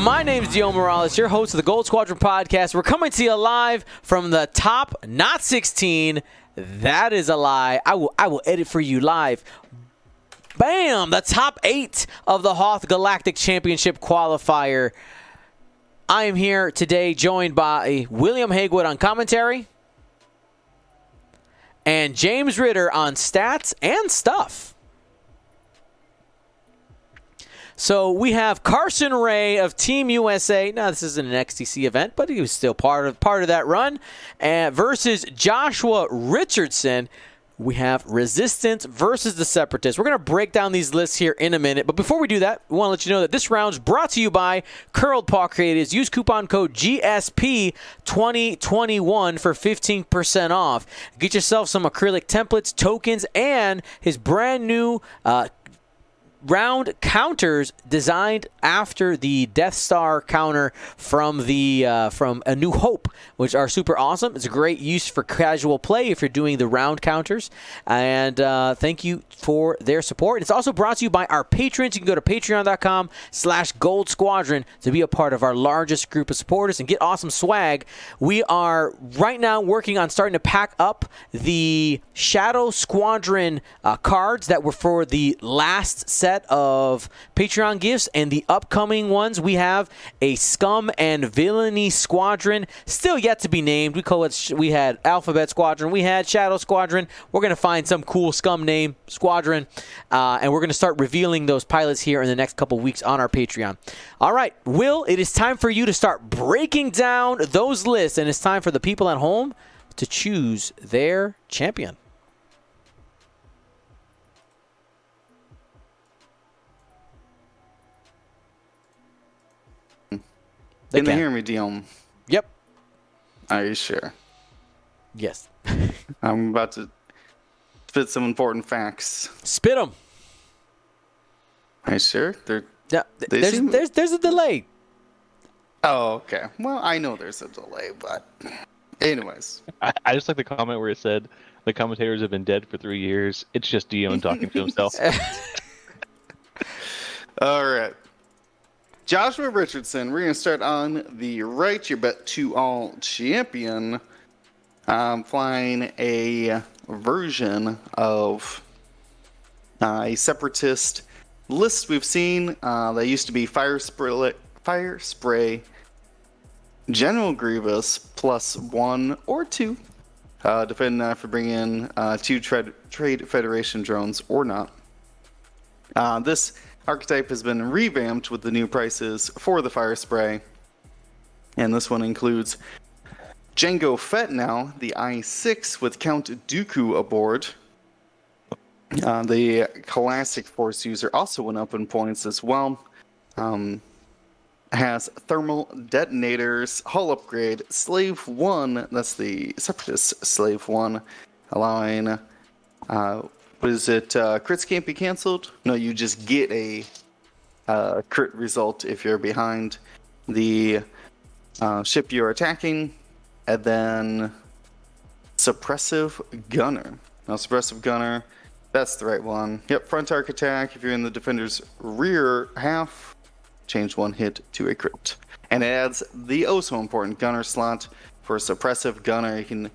My name's Dio Morales, your host of the Gold Squadron podcast. We're coming to you live from the top, not 16. That is a lie. I will edit for you live. Bam! The top 8 of the Hoth Galactic Championship Qualifier. I am here today joined by William Haygood on commentary and James Ritter on stats and stuff. So we have Carson Wray of Team USA. Now this isn't an XTC event, but he was still part of that run. Versus Joshua Richardson. We have Resistance versus the Separatists. We're going to break down these lists here in a minute. But before we do that, we want to let you know that this round's brought to you by Curled Paw Creatives. Use coupon code GSP2021 for 15% off. Get yourself some acrylic templates, tokens, and his brand new round counters designed after the Death Star counter from A New Hope, which are super awesome. It's a great use for casual play if you're doing the round counters. And thank you for their support. It's also brought to you by our patrons. You can go to patreon.com/Gold Squadron to be a part of our largest group of supporters and get awesome swag. We are right now working on starting to pack up the Shadow Squadron cards that were for the last set of Patreon gifts, and the upcoming ones we have a Scum and Villainy Squadron, still yet to be named. We had Alphabet Squadron, we had Shadow Squadron. We're going to find some cool Scum name Squadron, and we're going to start revealing those pilots here in the next couple weeks on our Patreon. All right, Will, it is time for you to start breaking down those lists, and it's time for the people at home to choose their champion. Can they hear me, Dion? Yep. Are you sure? Yes. I'm about to spit some important facts. Spit them. Are you sure? There's a delay. Oh, okay. Well, I know there's a delay, but anyways. I just like the comment where it said the commentators have been dead for 3 years. It's just Dion talking to himself. All right. Joshua Richardson, we're going to start on the right. Your bet 2-all champion, flying a version of a separatist list we've seen. That used to be Fire Spray, General Grievous, +1 or 2, depending on if you bring in 2 Trade Federation drones or not. This archetype has been revamped with the new prices for the Fire Spray. And this one includes Jango Fett now, the I-6 with Count Dooku aboard. The classic Force user also went up in points as well. Has thermal detonators, hull upgrade, Slave 1, that's the Separatist Slave 1, allowing crits can't be canceled? No, you just get a crit result if you're behind the ship you're attacking. And then Suppressive Gunner. Now, Suppressive Gunner, that's the right one. Yep, front arc attack. If you're in the defender's rear half, change 1 hit to a crit. And it adds the oh-so-important Gunner slot for Suppressive Gunner. You can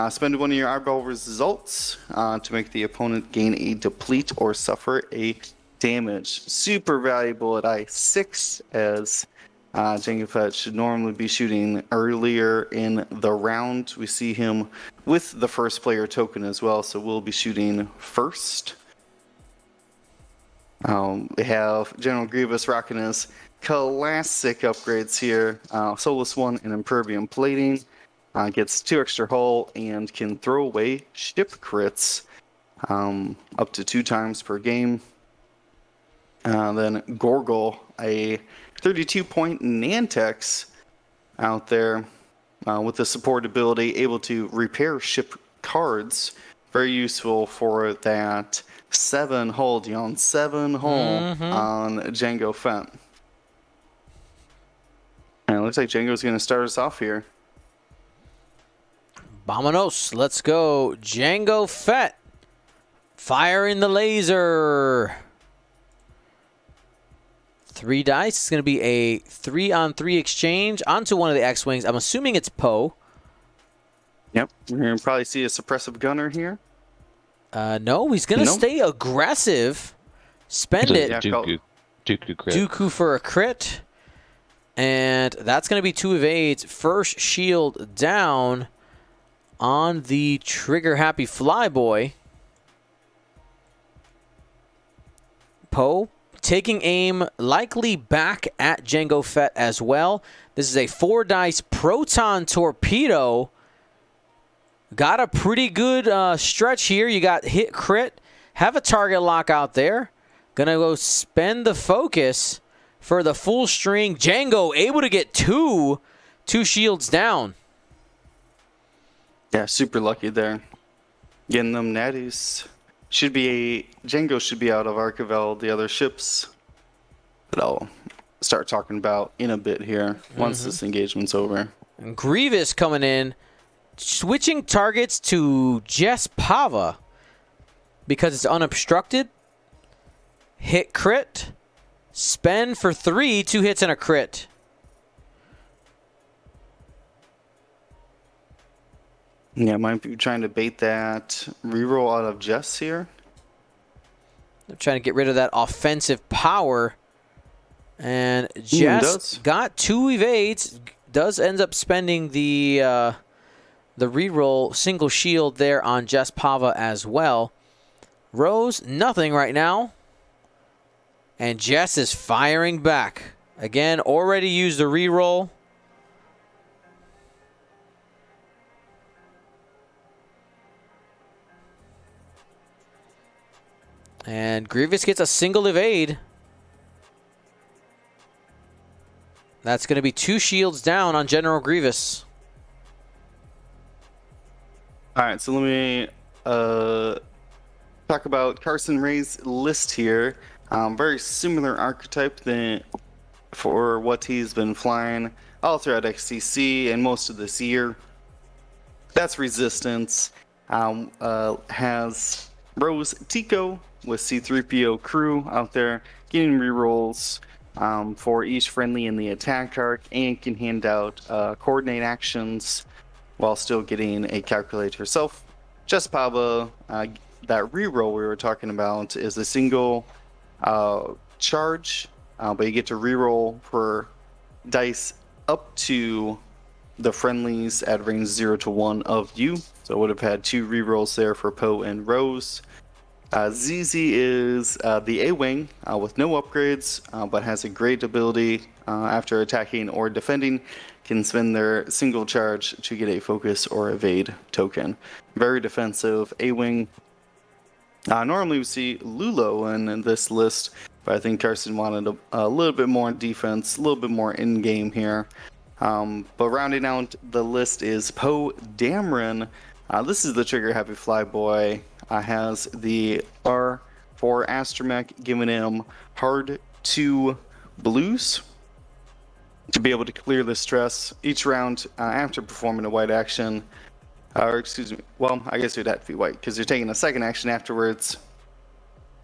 spend one of your eyeball results to make the opponent gain a deplete or suffer a damage. Super valuable at I-6, as Jango Fett should normally be shooting earlier in the round. We see him with the first player token as well, so we'll be shooting first. We have General Grievous rocking his classic upgrades here. Solus 1 and Impervium Plating. Gets 2 extra hull and can throw away ship crits up to 2 times per game. Then Gorgle, a 32-point Nantex out there with the support ability, able to repair ship cards. Very useful for that 7 hull, Dion. 7 hull on Jango Fett. And it looks like Jango's going to start us off here. Vamonos. Let's go. Jango Fett. Firing the laser. 3 dice. It's going to be a 3-on-3 exchange onto one of the X-Wings. I'm assuming it's Poe. Yep. We're going to probably see a suppressive gunner here. No, he's going to stay aggressive. Spend it. Yeah, Dooku crit. Dooku for a crit. And that's going to be 2 evades. First shield down on the trigger-happy Flyboy. Poe taking aim likely back at Jango Fett as well. This is a 4-dice proton torpedo. Got a pretty good stretch here. You got hit crit. Have a target lock out there. Gonna go spend the focus for the full string. Jango able to get two shields down. Yeah, super lucky there. Getting them natties. Jango should be out of Archivell, the other ships that I'll start talking about in a bit here once this engagement's over. And Grievous coming in, switching targets to Jess Pava because it's unobstructed. Hit crit. Spend for 3, 2 hits and a crit. Yeah, might be trying to bait that reroll out of Jess here. They're trying to get rid of that offensive power. And Jess got 2 evades. Ends up spending the reroll single shield there on Jess Pava as well. Rose, nothing right now. And Jess is firing back. Again, already used the reroll. And Grievous gets a single evade. That's going to be 2 shields down on General Grievous. All right, so let me talk about Carson Wray's list here. Very similar archetype for what he's been flying all throughout XTC and most of this year. That's Resistance. Has Rose Tico with C-3PO crew out there getting rerolls for each friendly in the attack arc, and can hand out coordinate actions while still getting a calculate herself. Jess Pava, that reroll we were talking about is a single charge, but you get to reroll for dice up to the friendlies at range 0 to 1 of you. So would have had 2 rerolls there for Poe and Rose. ZZ is the A-Wing with no upgrades, but has a great ability after attacking or defending, can spend their single charge to get a focus or evade token. Very defensive A-Wing. Normally we see Lulo in this list, but I think Carson wanted a little bit more defense, a little bit more in-game here. But rounding out the list is Poe Dameron. This is the trigger-happy Flyboy. Has the R4 Astromech, giving him hard 2 blues to be able to clear the stress each round after performing a white action. Or excuse me, well, I guess it would have to be white because you're taking a second action afterwards,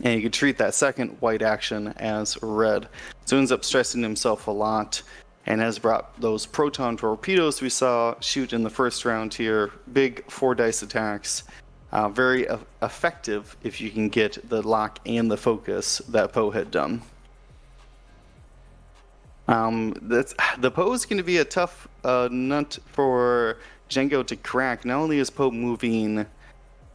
and you could treat that second white action as red. So he ends up stressing himself a lot, and has brought those proton torpedoes we saw shoot in the first round here. Big 4-dice attacks. Very effective if you can get the lock and the focus that Poe had done. The Poe is going to be a tough nut for Jango to crack. Not only is Poe moving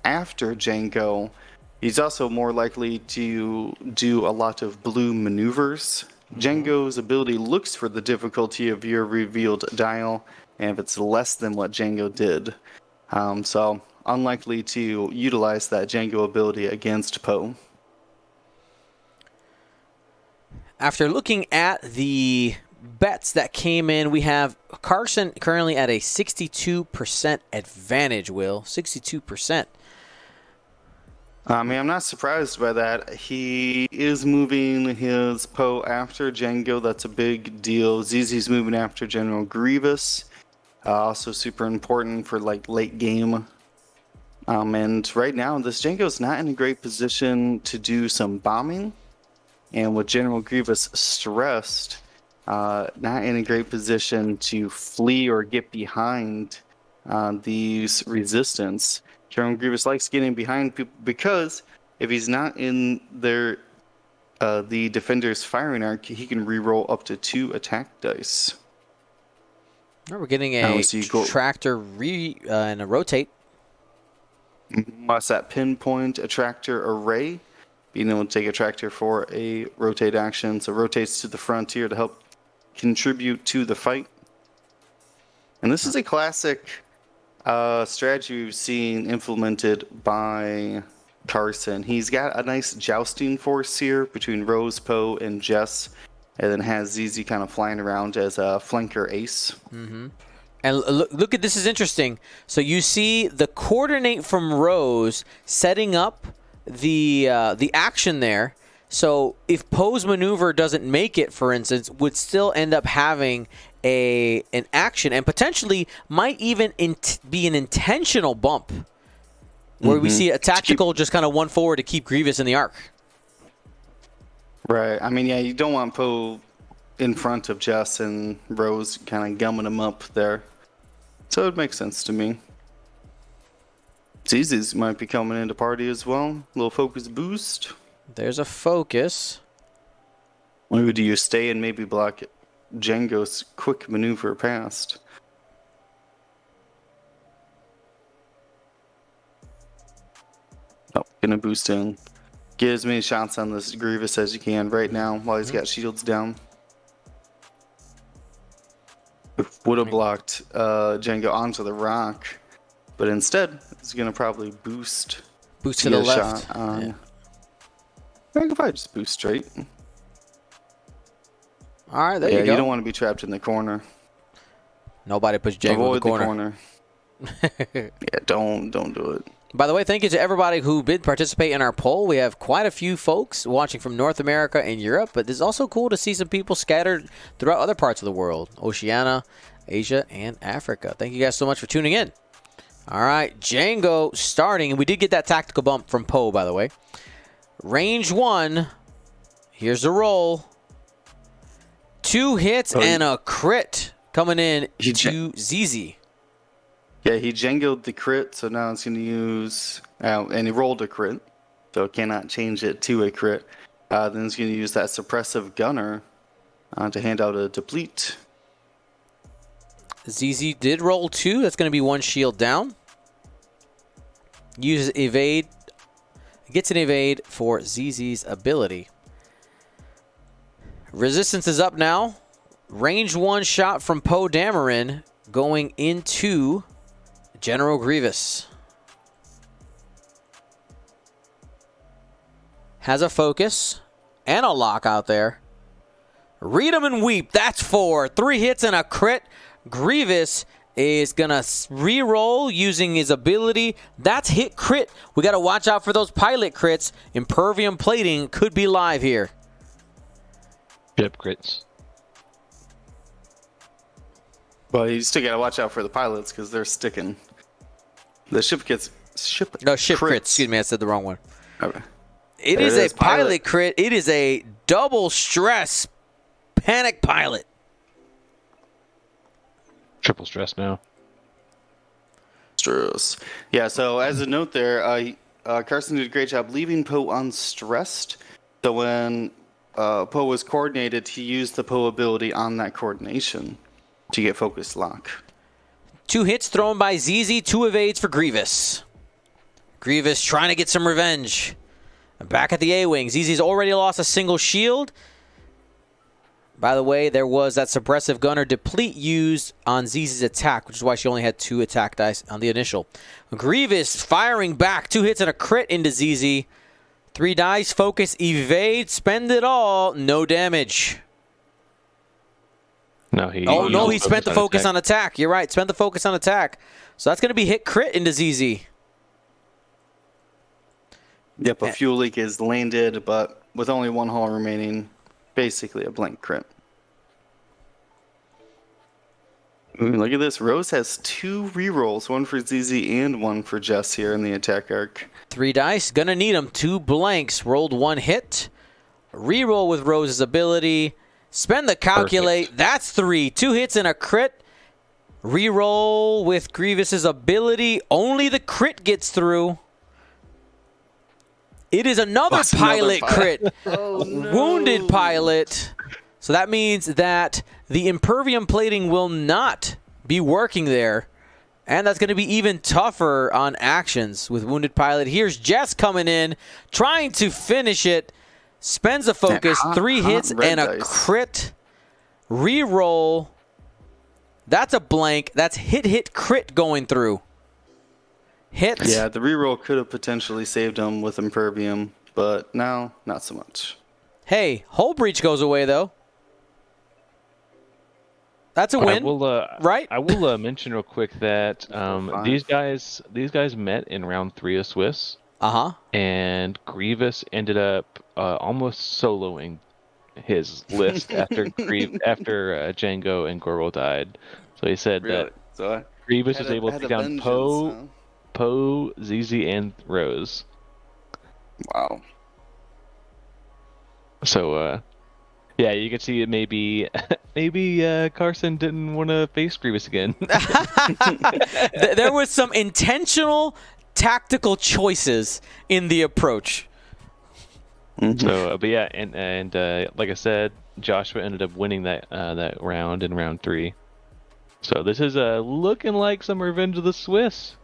after Jango, he's also more likely to do a lot of blue maneuvers. Jango's ability looks for the difficulty of your revealed dial, and if it's less than what Jango did. So unlikely to utilize that Jango ability against Poe. After looking at the bets that came in, we have Carson currently at a 62% advantage, Will. 62%. I mean, I'm not surprised by that. He is moving his Poe after Jango. That's a big deal. ZZ's moving after General Grievous. Also super important for like late game. And right now, this Jango's not in a great position to do some bombing. And with General Grievous stressed, not in a great position to flee or get behind these resistance, General Grievous likes getting behind people because if he's not in their the defender's firing arc, he can reroll up to 2 attack dice. Oh, we're getting a tractor and a rotate. Must that pinpoint a tractor array, being able to take a tractor for a rotate action. So rotates to the frontier to help contribute to the fight. And this is a classic strategy we've seen implemented by Carson. He's got a nice jousting force here between Rose, Poe, and Jess, and then has ZZ kind of flying around as a flanker ace. Mm-hmm. And look at this, is interesting. So you see the coordinate from Rose setting up the action there. So if Poe's maneuver doesn't make it, for instance, would still end up having an action and potentially might even be an intentional bump where we see a tactical just kind of one forward to keep Grievous in the arc. Right. I mean, yeah, you don't want Poe in front of Jess and Rose kind of gumming him up there. So it makes sense to me. ZZ's might be coming into party as well. Little focus boost. There's a focus. Maybe do you stay and maybe block Django's quick maneuver past? Oh, gonna boost in. Get as many shots on this Grievous as you can right now while he's got shields down. Would have blocked Django onto the rock, but instead he's gonna probably boost to the left. Yeah. I can probably just boost straight. All right, there you go. You don't want to be trapped in the corner. Nobody puts Django in the corner. Yeah, don't do it. By the way, thank you to everybody who did participate in our poll. We have quite a few folks watching from North America and Europe, but it's also cool to see some people scattered throughout other parts of the world, Oceania, Asia, and Africa. Thank you guys so much for tuning in. All right, Django starting, and we did get that tactical bump from Poe, by the way. Range 1. Here's the roll. 2 hits and a crit coming in to ZZ. Yeah, he Django'd the crit, so now it's going to use... and he rolled a crit, so it cannot change it to a crit. Then it's going to use that suppressive gunner to hand out a deplete. ZZ did roll 2. That's going to be 1 shield down. Uses evade. Gets an evade for ZZ's ability. Resistance is up now. Range 1 shot from Poe Dameron going into General Grievous. Has a focus and a lock out there. Read 'em and weep. That's 4. 3 hits and a crit. Grievous is going to re-roll using his ability. That's hit crit. We got to watch out for those pilot crits. Impervium plating could be live here. Ship crits. Well, you still got to watch out for the pilots because they're sticking. The ship crits. Ship crits. Excuse me, I said the wrong one. Okay. It is a pilot crit. It is a double stress panic pilot. Triple stress now. Stress. Yeah, so as a note there, Carson did a great job leaving Poe unstressed. So when Poe was coordinated, he used the Poe ability on that coordination to get focus lock. 2 hits thrown by ZZ, 2 evades for Grievous. Grievous trying to get some revenge. Back at the A-Wing, ZZ's already lost a single shield. By the way, there was that suppressive gunner deplete used on ZZ's attack, which is why she only had 2 attack dice on the initial. Grievous firing back, 2 hits and a crit into ZZ. 3 dice, focus, evade, spend it all, no damage. No, he spent the focus on attack. You're right, spent the focus on attack. So that's going to be hit crit into ZZ. Yep, a fuel leak is landed, but with only 1 hull remaining, basically a blank crit. Look at this. Rose has 2 rerolls, 1 for ZZ and 1 for Jess here in the attack arc. 3 dice, gonna need them. 2 blanks, rolled 1 hit. Reroll with Rose's ability. Spend the calculate. Perfect. That's 3. 2 hits and a crit. Reroll with Grievous's ability. Only the crit gets through. It is another That's pilot another crit. Oh, no. Wounded pilot. So that means that the impervium plating will not be working there. And that's going to be even tougher on actions with wounded pilot. Here's Jess coming in, trying to finish it. Spends a focus, Yeah, 3 hits red and a dice. crit. Reroll. That's a blank. That's hit, crit going through. Hit. Yeah, the reroll could have potentially saved him with Impervium, but now, not so much. Hey, hull breach goes away, though. That's a win, right? I will mention real quick that Five. these guys met in round 3 of Swiss, Uh-huh. and Grievous ended up almost soloing his list after Django and Goro died. So he said that So Grievous was able to take down Poe, ZZ, and Rose. Wow. So yeah, you can see it maybe Carson didn't want to face Grievous again. There was some intentional tactical choices in the approach. So, but yeah, and like I said, Joshua ended up winning that round in round 3. So this is looking like some Revenge of the Swiss.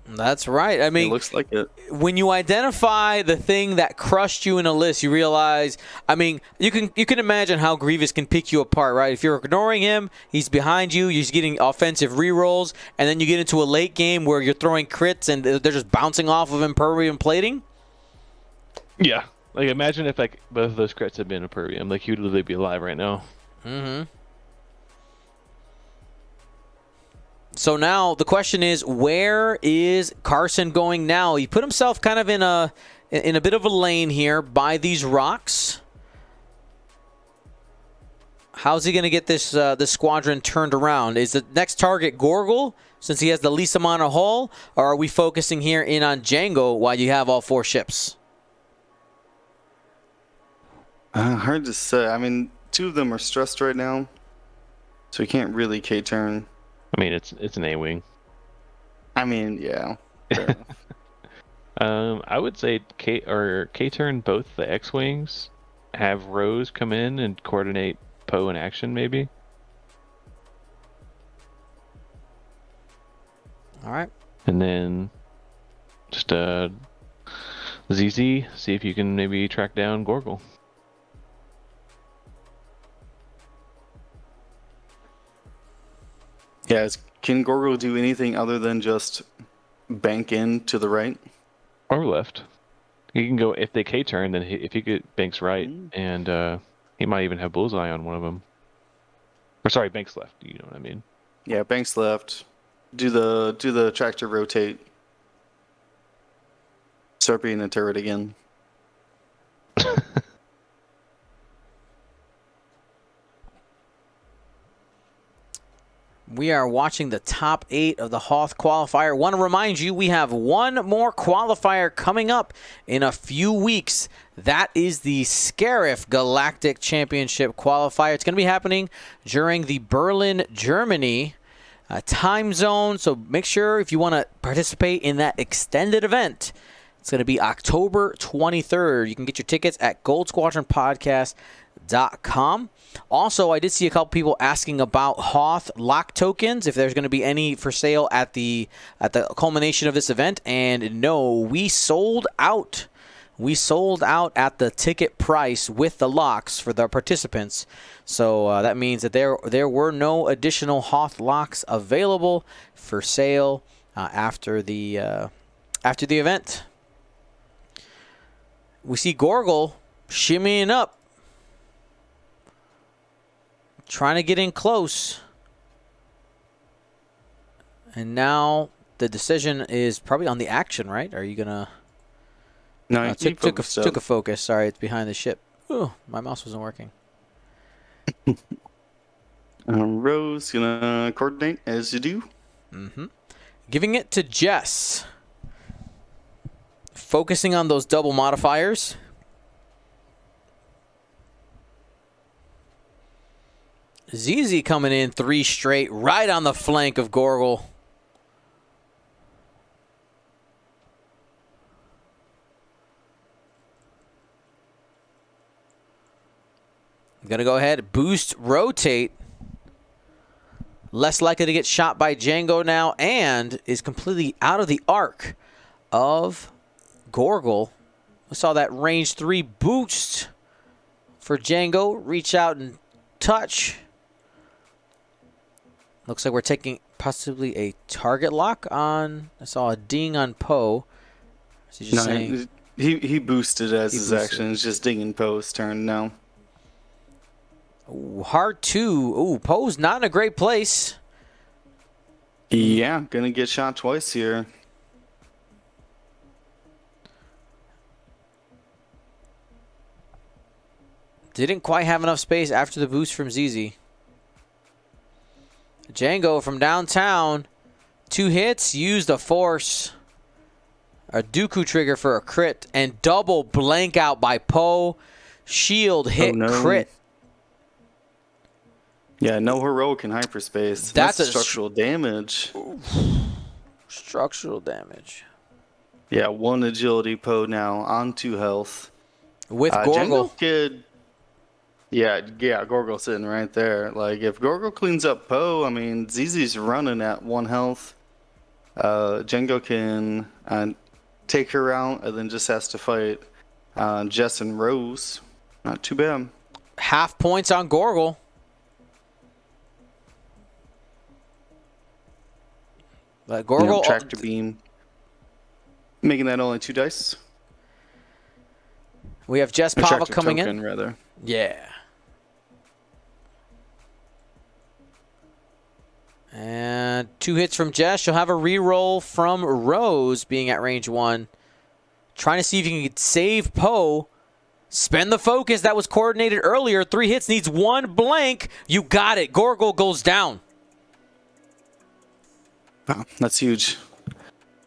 That's right. I It mean, looks like it. when you identify the thing that crushed you in a list, you realize, I mean, you can imagine how Grievous can pick you apart, right? If you're ignoring him, he's behind you, you're getting offensive rerolls, and then you get into a late game where you're throwing crits and they're just bouncing off of impervium plating. Yeah, like imagine if like both of those crits had been Impervium, like he would literally be alive right now. Mm-hmm. So now the question is, where is Carson going now? He put himself kind of in a bit of a lane here by these rocks. How's he going to get this squadron turned around? Is the next target Gorgle, since he has the least amount of hull, or are we focusing here in on Django while you have all 4 ships? Hard to say. I mean, 2 of them are stressed right now, so he can't really K-turn. I mean, it's an A-wing. I mean, yeah. Fair enough. I would say K-turn both the X-wings, have Rose come in and coordinate Poe in action, maybe. All right. And then just ZZ, see if you can maybe track down Gorgle. Yeah, can Gorgo do anything other than just bank in to the right? Or left. He can go, if they K-turn, then if he banks right, and he might even have bullseye on one of them. Or sorry, banks left, you know what I mean. Yeah, banks left. Do the tractor rotate. Start being a turret again. We are watching the top 8 of the Hoth qualifier. Want to remind you, we have one more qualifier coming up in a few weeks. That is the Scarif Galactic Championship qualifier. It's going to be happening during the Berlin, Germany time zone. So make sure if you want to participate in that extended event, it's going to be October 23rd. You can get your tickets at goldsquadronpodcast.com. Also, I did see a couple people asking about Hoth lock tokens, if there's going to be any for sale at the culmination of this event. And no, we sold out. We sold out at the ticket price with the locks for the participants. So that means that there were no additional Hoth locks available for sale after the event. We see Gorgle shimmying up, trying to get in close. And now the decision is probably on the action, right? Are you going to... No, took a focus. Sorry, it's behind the ship. Ooh, my mouse wasn't working. Rose gonna coordinate as you do. Mm-hmm. Giving it to Jess. Focusing on those double modifiers. ZZ coming in 3 straight, right on the flank of Gorgle. I'm going to go ahead, boost, rotate. Less likely to get shot by Django now, and is completely out of the arc of Gorgle. We saw that range 3 boost for Django. Reach out and touch. Looks like we're taking possibly a target lock on. I saw a ding on Poe. Is he just saying? He boosted as his action. It's just dinging Poe's turn now. Ooh, hard 2. Ooh, Poe's not in a great place. Yeah, gonna get shot twice here. Didn't quite have enough space after the boost from ZZ. Django from downtown. 2 hits, used a force. A Dooku trigger for a crit. And double blank out by Poe. Shield hit, crit. Yeah, no heroic in hyperspace. That's a structural damage. Structural damage. Yeah, 1 agility Poe now on 2 health. With Gorgle. Yeah, Gorgle sitting right there. Like, if Gorgle cleans up Poe, I mean, ZZ's running at 1 health. Django can take her out and then just has to fight Jess and Rose. Not too bad. Half points on Gorgle. But Gorgle tractor beam, making that only 2 dice. We have Jess Pava coming token, in. Rather. Yeah. And 2 hits from Jess. She'll have a reroll from Rose being at range 1. Trying to see if you can save Poe. Spend the focus that was coordinated earlier. 3 hits, needs 1 blank. You got it. Gorgle goes down. Wow, that's huge.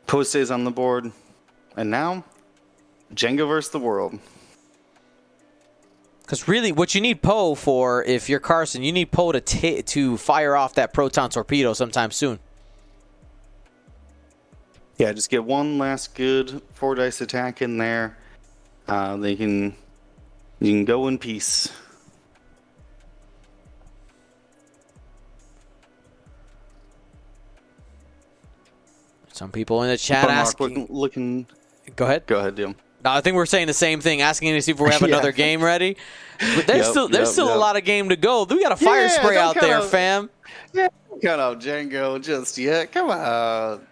Poe stays on the board. And now, Django versus the world. Because really, what you need Poe for, if you're Carson, you need Poe to fire off that proton torpedo sometime soon. Yeah, just get 1 last good 4 dice attack in there. You can go in peace. Some people in the chat asking. Looking. Go ahead. Go ahead, Dim. No, I think we're saying the same thing, asking to see if we have another game ready. But there's still a lot of game to go. We got a fire spray out there, fam. Yeah, cut out Django just yet. Come on.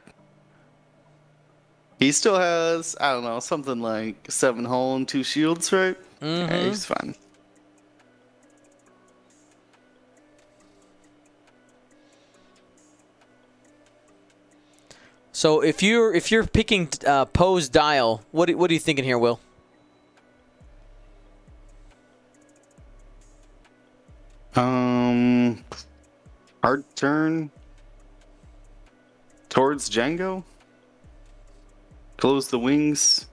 He still has, I don't know, something like 7 hull and 2 shields, right? Mm-hmm. Yeah, he's fine. So if you're picking Poe's dial, what are you thinking here, Will? Hard turn towards Django. Close the wings.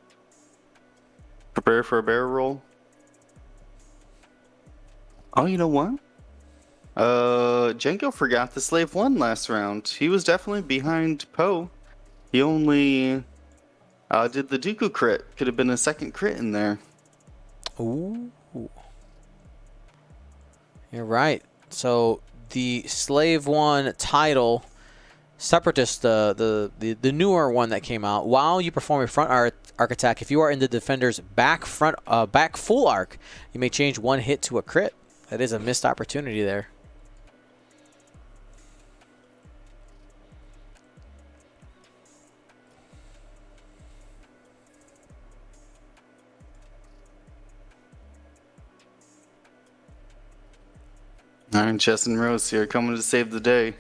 Prepare for a barrel roll. Oh, you know what? Django forgot the Slave 1 last round. He was definitely behind Poe. He only did the Dooku crit. Could have been a second crit in there. Ooh. You're right. So the Slave 1 title, Separatist, the newer one that came out, while you perform a front arc attack, if you are in the defender's back full arc, you may change 1 hit to a crit. That is a missed opportunity there. All right, Jess and Rose here coming to save the day.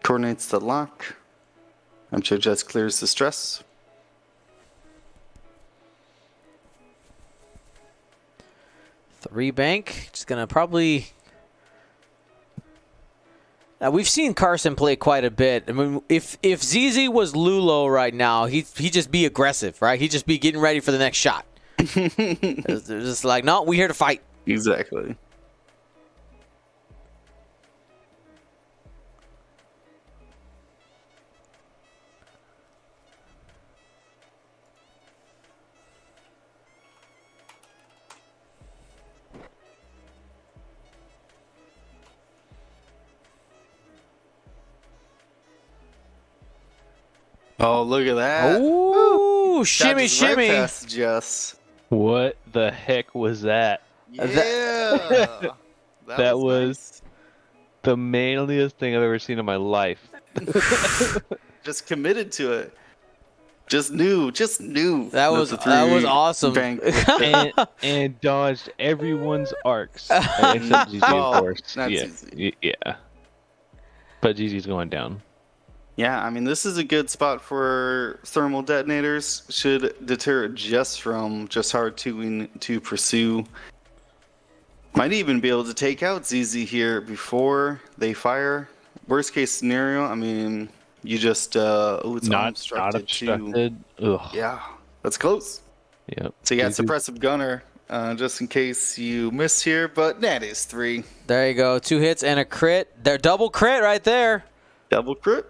Coordinates the lock. I'm sure Jess clears the stress. Three bank. Just going to probably... Now, we've seen Carson play quite a bit. I mean, if ZZ was Lulo right now, he'd just be aggressive, right? He'd just be getting ready for the next shot. They're just like, no, we're here to fight. Exactly. Oh, look at that. Ooh, shimmy, Dodges right shimmy. past Jess. Ooh, shimmy, Dodges right shimmy. past Jess. What the heck was that? Yeah. That was nice. the manliest thing I've ever seen in my life. Just committed to it. Just knew. That was awesome. Bank with it. and dodged everyone's arcs. Except GG, Well, of course. that's Yeah. easy. Yeah. But GG's going down. Yeah, I mean, this is a good spot for thermal detonators. Should deter Jess from just hard to pursue. Might even be able to take out ZZ here before they fire. Worst case scenario, I mean, you just it's Not unobstructed too. obstructed. Ugh. Yeah, that's close. Yep. So you got GG. suppressive gunner, just in case you miss here, but that is 3. There you go. 2 hits and a crit. They're double crit right there. Double crit.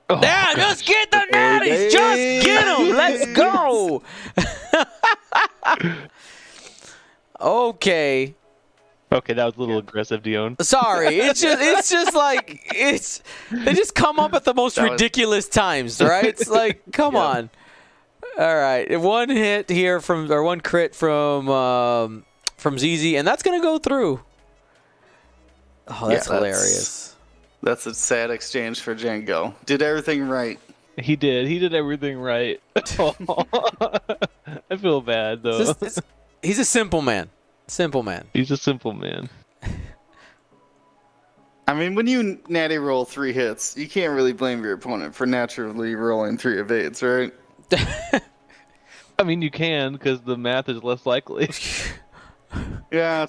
Oh, Yeah, gosh. just get the natties. Just get them. Let's go. Okay. Okay, that was a little aggressive, Dion. Sorry. It's just like they just come up at the most That was- ridiculous times, right? It's like, come Yeah. on. All right. One hit here one crit from ZZ, and that's gonna go through. Oh, that's hilarious. That's a sad exchange for Django. Did everything right. He did. He did everything right. I feel bad though. He's a simple man. Simple man. He's a simple man. I mean, when you natty roll 3 hits, you can't really blame your opponent for naturally rolling 3 evades, right? I mean, you can because the math is less likely. Yeah.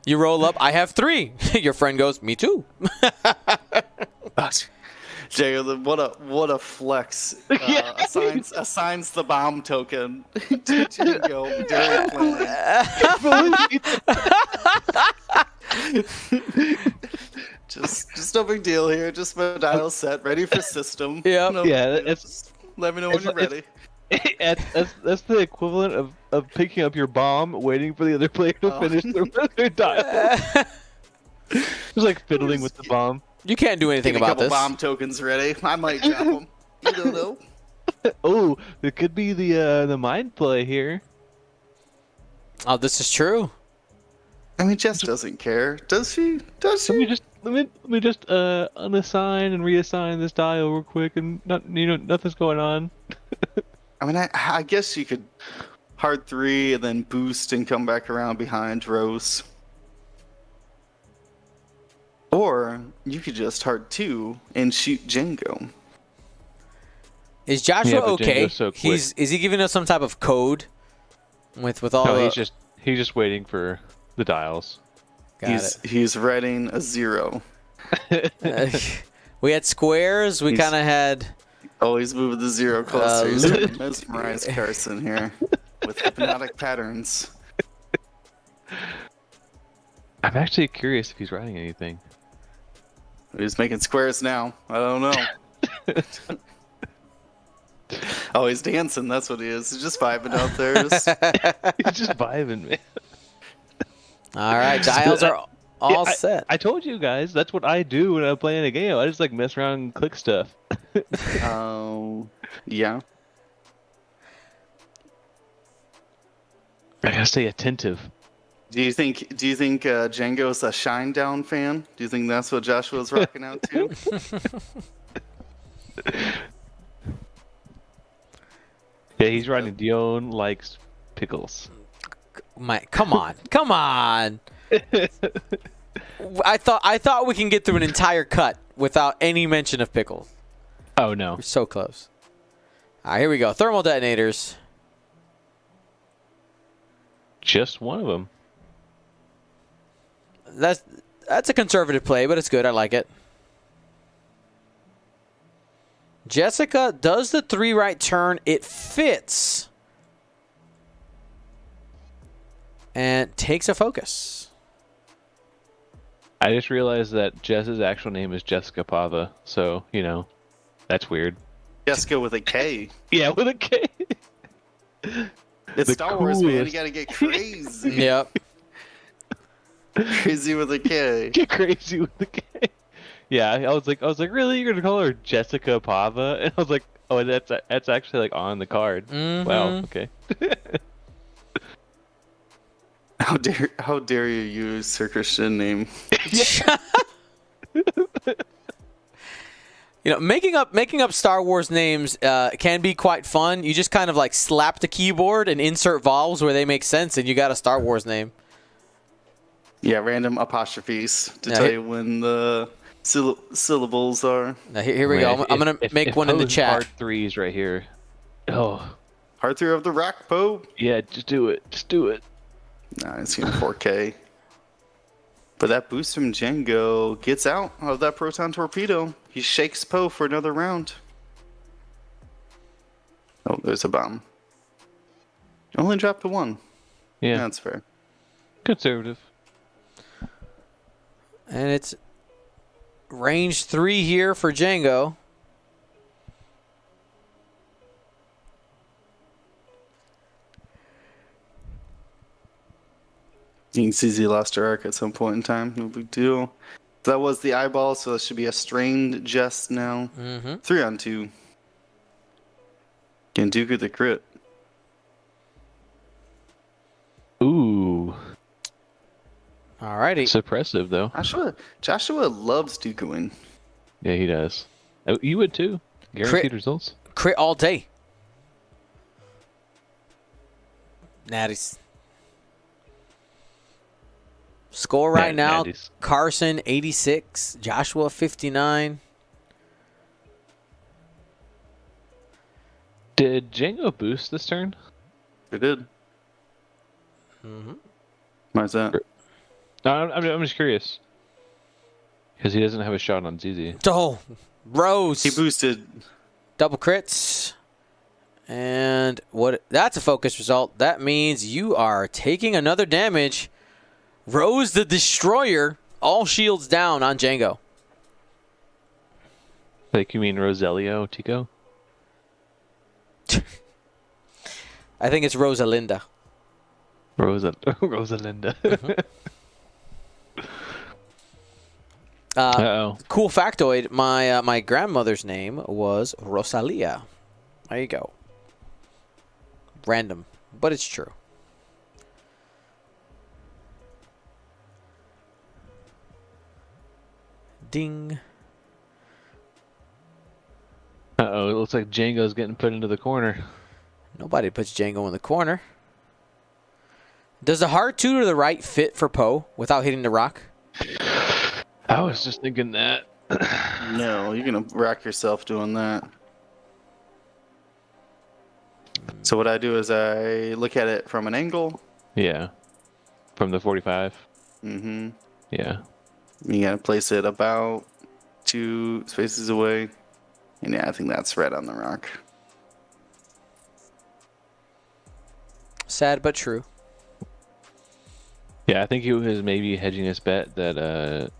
You roll up. I have 3. Your friend goes, me too. Django, what a flex. Assigns the bomb token to Django during planning. Just no big deal here. Just my dial set, ready for system. Yep. No Yeah, big deal. it's- Just let me know when you're ready. That's the equivalent of picking up your bomb, waiting for the other player to finish their dial. It's like fiddling with the bomb. You can't do anything Get a about couple this. bomb tokens ready. I might drop them. You don't know. Oh, it could be the mind play here. Oh, this is true. I mean, Jess doesn't care, does she? Does she? Let me just unassign and reassign this dial real quick, and nothing's going on. I mean, I guess you could hard 3 and then boost and come back around behind Rose. Or you could just hard 2 and shoot Django. Is Joshua Yeah, but okay? Django's so quick. Is he giving us some type of code with all? No, the... he's just waiting for the dials. Got He's writing a 0. it. We had squares. We kind of had. Always moving the 0 closer. He's trying to mesmerize Carson here with hypnotic patterns. I'm actually curious if he's writing anything. He's making squares now. I don't know. Oh, he's dancing. That's what he is. He's just vibing out there. He's just vibing, man. All right, dials are all set. I told you guys that's what I do when I'm playing a game. I just like mess around and click stuff. Oh, yeah. I gotta stay attentive. Do you think Django's a Shinedown fan? Do you think that's what Joshua's rocking out to? Yeah, he's writing Dion likes pickles. Come on. I thought we can get through an entire cut without any mention of pickles. Oh no. We're so close. All right, here we go. Thermal detonators. Just one of them. That's a conservative play, but it's good. I like it. Jessica does the 3 right turn. It fits. And takes a focus. I just realized that Jess's actual name is Jessica Pava, so that's weird. Jessica with a K. Yeah, with a K. It's The Star Wars, man. You coolest. gotta get crazy. Yep. Crazy with a K. Get crazy with the K. Yeah, I was like, really? You're gonna call her Jessica Pava? And I was like, oh, that's actually like on the card. Wow. Okay. How dare you use her Christian name? You know, making up Star Wars names can be quite fun. You just kind of like slap the keyboard and insert vowels where they make sense, and you got a Star Wars name. Yeah, random apostrophes to tell you when the syllables are. Now, here we go. I'm going to make one in the chat. Hard threes right here. Oh. Hard three of the rock, Poe. Yeah, just do it. Just do it. Nah, it's going 4K. But that boost from Django gets out of that proton torpedo. He shakes Poe for another round. Oh, there's a bomb. Only dropped to 1. Yeah. That's fair. Conservative. And it's range 3 here for Django. You can see he lost her arc at some point in time. No big deal. That was the eyeball, so it should be a strained jest now. 3 on 2. Can Duke with the crit. Ooh. Alrighty. Suppressive, though. Joshua loves Dookuing. Yeah, he does. Oh, you would too. Guaranteed results. Crit all day. Natties. Score right now, Natties. Carson 86, Joshua 59. Did Django boost this turn? It did. Why is that? No, I'm just curious. Because he doesn't have a shot on ZZ. Oh, Rose. He boosted. Double crits. And that's a focus result. That means you are taking another damage. Rose the Destroyer, all shields down on Django. Like you mean Roselio, Tico? I think it's Rosalinda. Rosalinda. Cool factoid, my grandmother's name was Rosalia. There you go. Random, but it's true. Ding. Uh-oh, it looks like Django's getting put into the corner. Nobody puts Django in the corner. Does the hard 2 to the right fit for Poe without hitting the rock? I was just thinking that. No, you're going to rack yourself doing that. So what I do is I look at it from an angle. Yeah. From the 45. Mm-hmm. Yeah. You got to place it about 2 spaces away. And yeah, I think that's right on the rock. Sad but true. Yeah, I think he was maybe hedging his bet that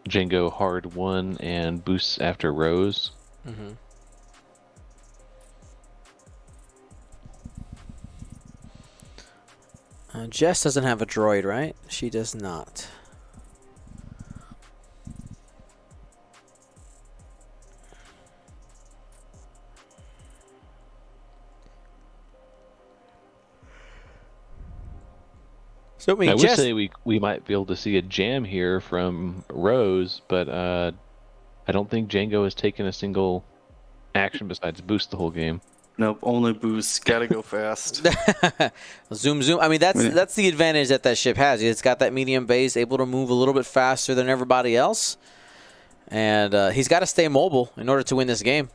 Django hard 1 and boosts after Rose. Jess doesn't have a droid, right? She does not. So I would say we might be able to see a jam here from Rose, but I don't think Django has taken a single action besides boost the whole game. Nope, only boost. Gotta go fast. Zoom. I mean, that's the advantage that ship has. It's got that medium base, able to move a little bit faster than everybody else. And he's got to stay mobile in order to win this game.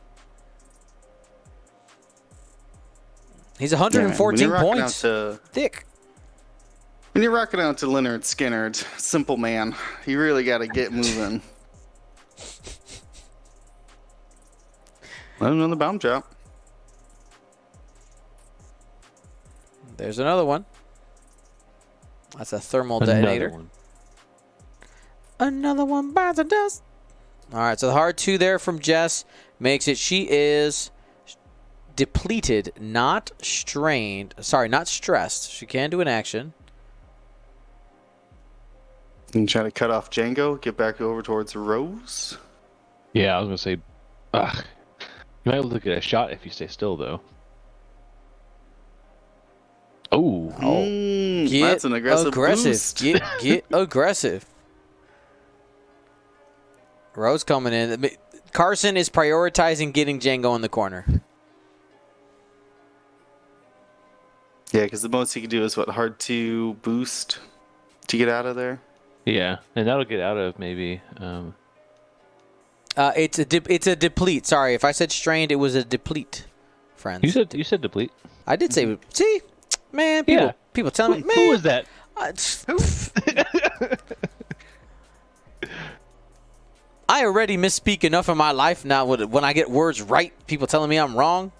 He's 114 points. Thick. When you're rocking out to Leonard Skinner, simple man, you really got to get moving. Let him know the bomb drop. There's another one. That's a thermal detonator. Another one by the dust. All right, so the hard 2 there from Jess makes it. She is depleted, not strained. Sorry, not stressed. She can do an action. You can try to cut off Django, get back over towards Rose. Yeah, I was gonna say, ugh. You might look at a shot if you stay still, though. Oh, That's an aggressive boost. Get aggressive. Rose coming in. Carson is prioritizing getting Django in the corner. Yeah, because the most he can do is what, hard to boost to get out of there. yeah, and that'll get out of maybe. It's a deplete. Sorry, if I said strained, it was a deplete, friends. You said deplete. I did say. See, man, people telling me. Man, Who was that? I already misspeak enough in my life now. When I get words right, people telling me I'm wrong.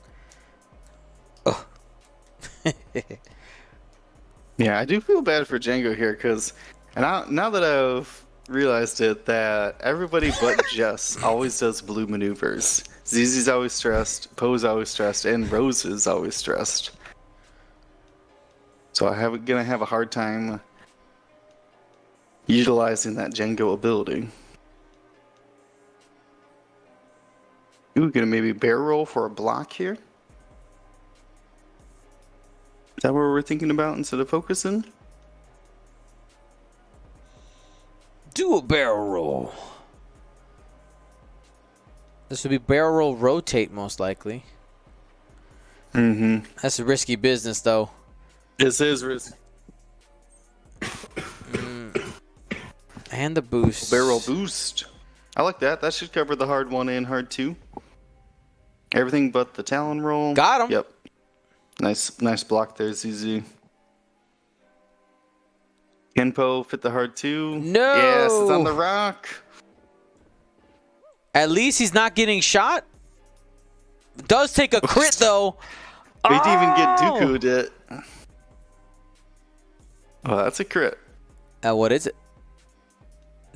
Yeah, I do feel bad for Django here because, now that I've realized it, that everybody but Jess always does blue maneuvers. ZZ's always stressed, Poe's always stressed, and Rose is always stressed. So I'm gonna have a hard time utilizing that Django ability. Ooh, gonna maybe barrel roll for a block here. Is that what we're thinking about instead of focusing? Do a barrel roll. This would be barrel roll rotate most likely. Mm-hmm. That's a risky business though. This is risky. And the boost. Barrel boost. I like that. That should cover the hard 1 and hard 2. Everything but the Talon roll. Got him. Yep. Nice block there, ZZ. Kenpo fit the hard 2. No. Yes, it's on the rock. At least he's not getting shot. Does take a crit though. We didn't even get Dooku'd it. Oh, that's a crit. What is it?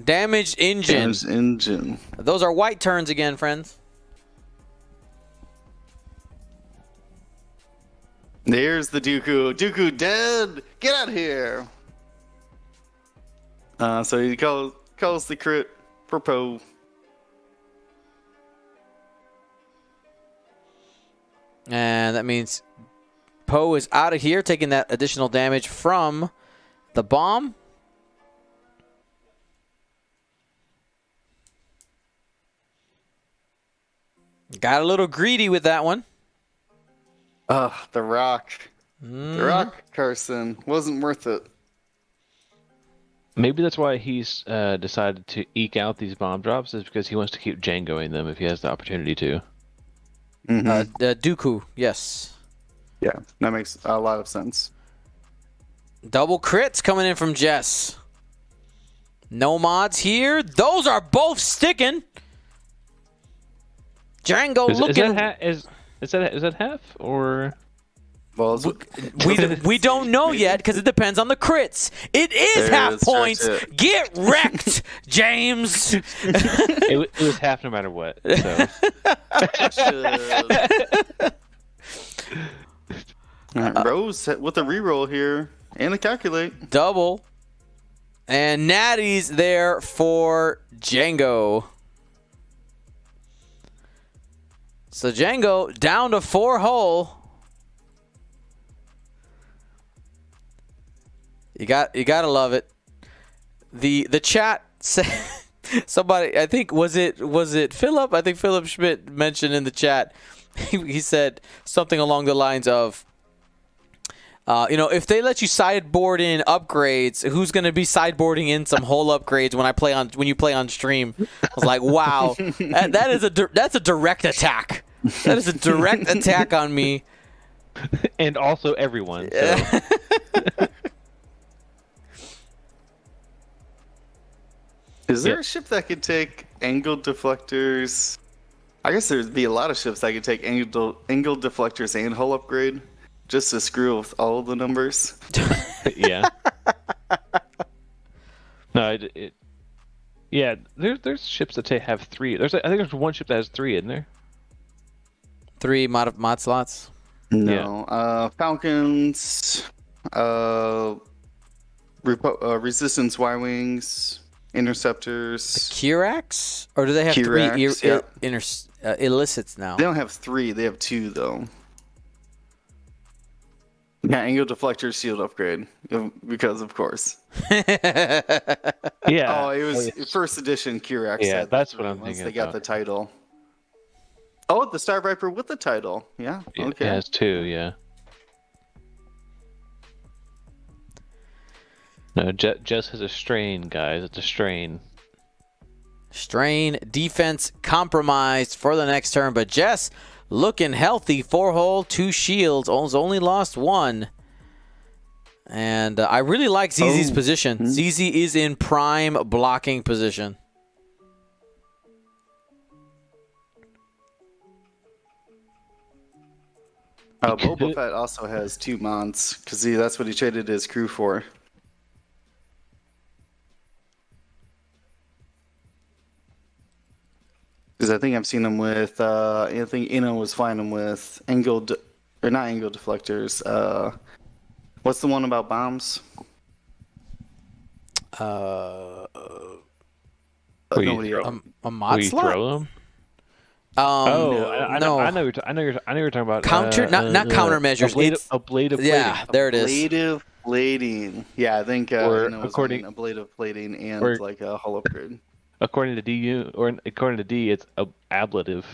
Damaged engine. Damaged engine. Those are white turns again, friends. There's the Dooku. Dooku dead. Get out of here. So he calls the crit for Poe. And that means Poe is out of here, taking that additional damage from the bomb. Got a little greedy with that one. The rock. The rock, Carson. Wasn't worth it. Maybe that's why he's decided to eke out these bomb drops, is because he wants to keep Djangoing them if he has the opportunity to. Dooku, yes. Yeah, that makes a lot of sense. Double crits coming in from Jess. No mods here. Those are both sticking. Django looking. Is that half or? Well, we don't know yet because it depends on the crits. It is half points. Get wrecked, James. It was half no matter what. So. Rose with a reroll here and a calculate. Double. And Natty's there for Django. So Django down to 4 hull. You gotta love it. The chat said somebody, I think was it Philip? I think Philip Schmidt mentioned in the chat. He said something along the lines of, if they let you sideboard in upgrades, who's going to be sideboarding in some whole upgrades when you play on stream? I was like, wow, that's a direct attack. That is a direct attack on me, and also everyone. So. Is there a ship that could take angled deflectors? I guess there'd be a lot of ships that could take angled deflectors and hull upgrade. Just to screw with all of the numbers. Yeah. No, yeah. There's ships that have 3. I think there's one ship that has 3 in there. 3 mod slots. No. Yeah. Falcons. Resistance Y-wings. interceptors. Kirax? Or do they have Kirax, three illicits now? They don't have 3. They have 2 though. Yeah, angle deflector shield upgrade because of course. Yeah. Oh, it was first edition Kirax. Yeah, had that's the what I'm 3 once thinking they got about. the title. Oh, the Star Viper with the title. Yeah. Okay. It has 2. Yeah. No, Jess has a strain, guys. It's a strain. Strain defense compromised for the next turn, but Jess looking healthy. 4 hull, 2 shields. Only lost 1. And I really like ZZ's position. ZZ is in prime blocking position. Boba Fett also has 2 mods because that's what he traded his crew for. Because I think I've seen him with. I think Ino was flying him with angled, or not angled deflectors. What's the one about bombs? Nobody else. A mod Will you slot? throw them? No. I know you're talking about Counter, not countermeasures. Ablative plating. Yeah, there it is. Ablative plating. Yeah, I think Or Ino was according- running ablative plating and or- like a hull upgrade. According to DU, or according to D, it's ablative.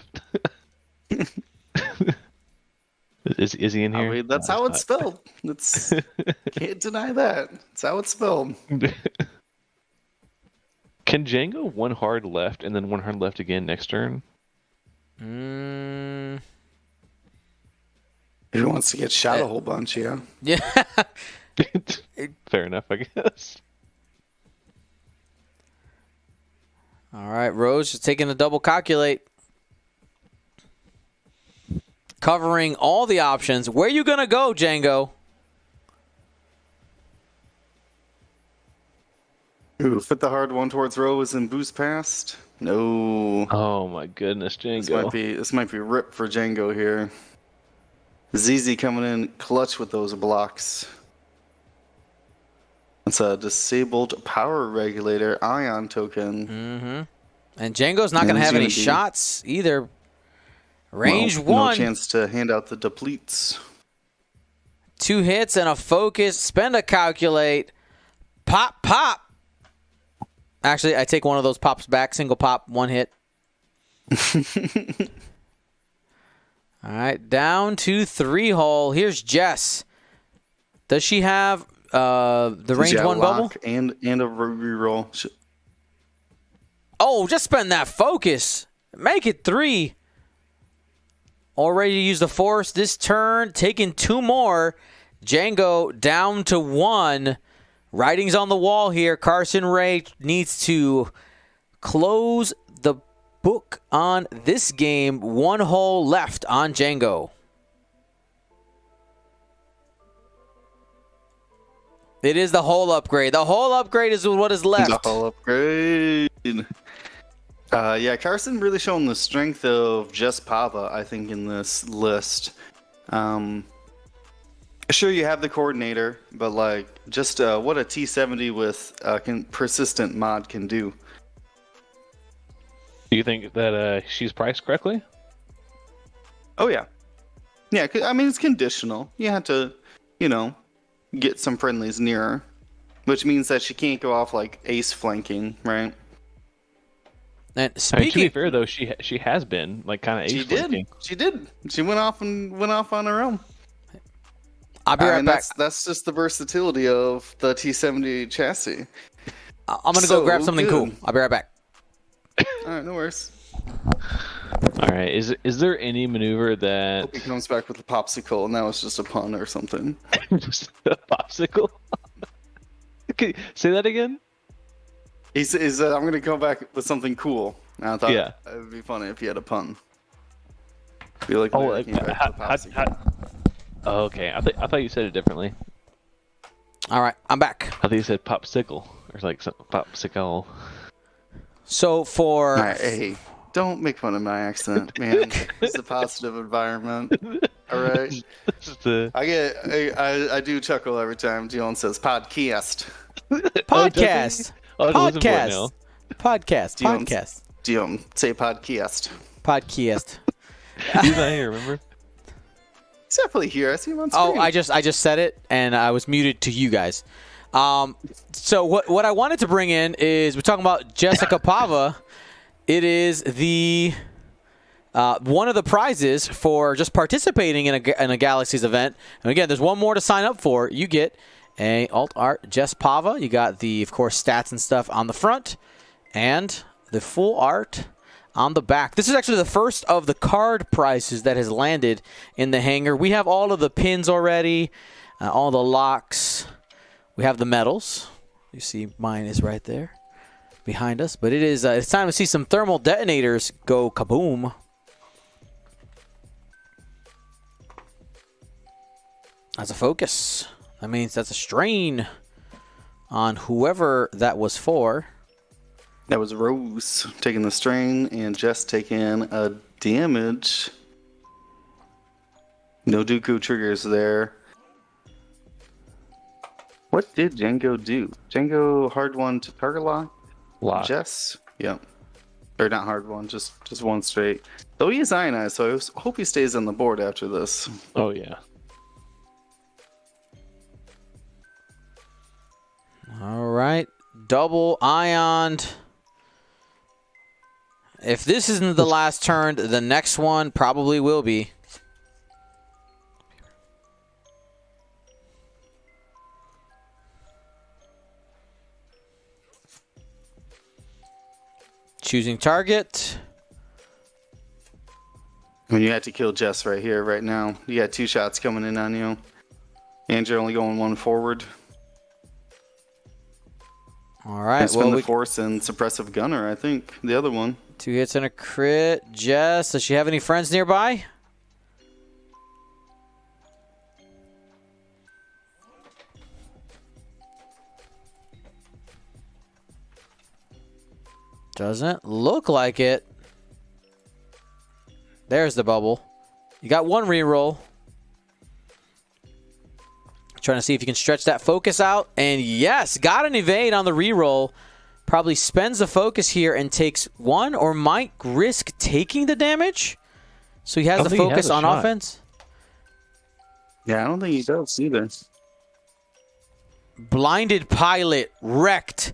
Is he in here? I mean, that's how it's spelled. It's can't deny that. It's how it's spelled. Can Django 1 hard left and then 1 hard left again next turn? If he wants to get shot a whole bunch, yeah. Yeah. Fair enough, I guess. All right, Rose just taking a double calculate. Covering all the options. Where you going to go, Django? Ooh, fit the hard one towards Rose and boost past. No. Oh my goodness, This Django. might be rip for Django here. ZZ coming in clutch with those blocks. It's a disabled power regulator ion token. And Django's not going to have any shots either. Range 1. No chance to hand out the depletes. 2 hits and a focus. Spend a calculate. Pop, pop. Actually, I take one of those pops back. Single pop, 1 hit. All right, down to 3 hull. Here's Jess. Does she have the range 1 bubble? And a reroll. Oh, just spend that focus. Make it 3. Already to use the force this turn. Taking 2 more. Django down to 1. Writing's on the wall here. Carson Wray needs to close the book on this game. 1 hole left on Django. It is the hull upgrade. The hull upgrade is what is left. The hull upgrade. Yeah, Carson really showing the strength of just Pava, I think, in this list. Sure, you have the coordinator, but like, just what a T70 with persistent mod can do. Do you think that she's priced correctly? Oh yeah, yeah. I mean, it's conditional. You have to, get some friendlies near her, which means that she can't go off like ace flanking, right? And I mean, to be fair though, she has been like kind of ace flanking. She did. She went off on her own. I'll be right back. That's just the versatility of the T70 chassis. I'm gonna go grab something cool. I'll be right back. All right, no worries. All right, is there any maneuver that Hope he comes back with a popsicle and that was just a pun or something? just a popsicle? Okay, say that again. He says, "I'm gonna come back with something cool." And I thought Yeah. it would be funny if he had a pun. Feel like Oh, came back with a popsicle. Oh, okay. I thought you said it differently. All right, I'm back. I thought you said popsicle or like some popsicle. So for All right, hey, don't make fun of my accent, man. It's a positive environment. All right. I do chuckle every time Dion says podcast. podcast. I'll have to listen for it now. Podcast. Do you say podcast? Podcast. He's not here, remember? He's definitely here. I see him on screen. Oh, I just said it, and I was muted to you guys. So what I wanted to bring in is we're talking about Jessica Pava. It is the one of the prizes for just participating in a Galaxies event. And again, there's one more to sign up for. You get a alt art Jess Pava. You got the, of course, stats and stuff on the front, and the full art on the back. This is actually the first of the card prizes that has landed in the hangar. We have all of the pins already, all the locks. We have the medals. You see mine is right there behind us. But it is it's time to see some thermal detonators go kaboom. That's a focus. That means that's a strain on whoever that was for. That was Rose taking the strain and Jess taking a damage. No Dooku triggers there. What did Django do? Django hard one to target lock? Jess? Yep. Or not hard one, just one straight. Though he is ionized, so I hope he stays on the board after this. Oh, yeah. All right. Double ioned. If this isn't the last turn, the next one probably will be. Choosing target. I mean, you had to kill Jess right here, right now. You got 2 shots coming in on you. And you're only going 1 forward. All right. Well, the Force and Suppressive Gunner, I think. The other one. 2 hits and a crit. Jess, does she have any friends nearby? Doesn't look like it. There's the bubble. You got 1 reroll. Trying to see if you can stretch that focus out. And yes, got an evade on the reroll. Probably spends the focus here and takes 1 or might risk taking the damage. So he has the focus on offense. Yeah, I don't think he does either. Blinded Pilot wrecked.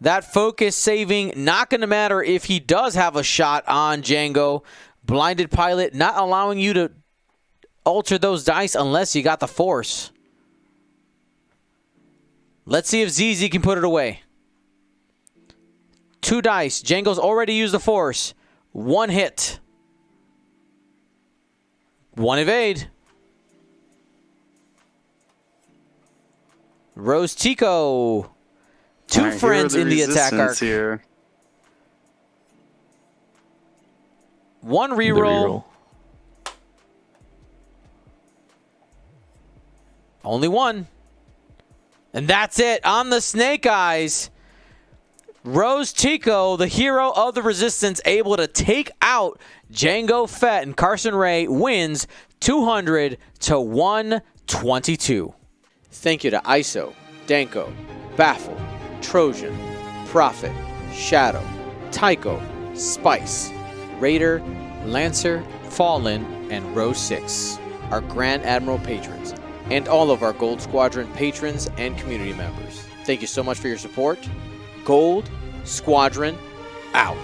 That focus saving not going to matter if he does have a shot on Django. Blinded Pilot not allowing you to alter those dice unless you got the Force. Let's see if ZZ can put it away. 2 dice. Django's already used the Force. 1 hit. 1 evade. Rose Tico. 2 friends in the attack arc. Here. 1 reroll. Only 1. And that's it. On the Snake Eyes, Rose Tico, the hero of the Resistance, able to take out Django Fett, and Carson Wray wins 200 to 122. Thank you to ISO, Danko, Baffle, Trojan, Prophet, Shadow, Tycho, Spice, Raider, Lancer, Fallen, and Row 6, our Grand Admiral patrons, and all of our Gold Squadron patrons and community members. Thank you so much for your support. Gold Squadron out.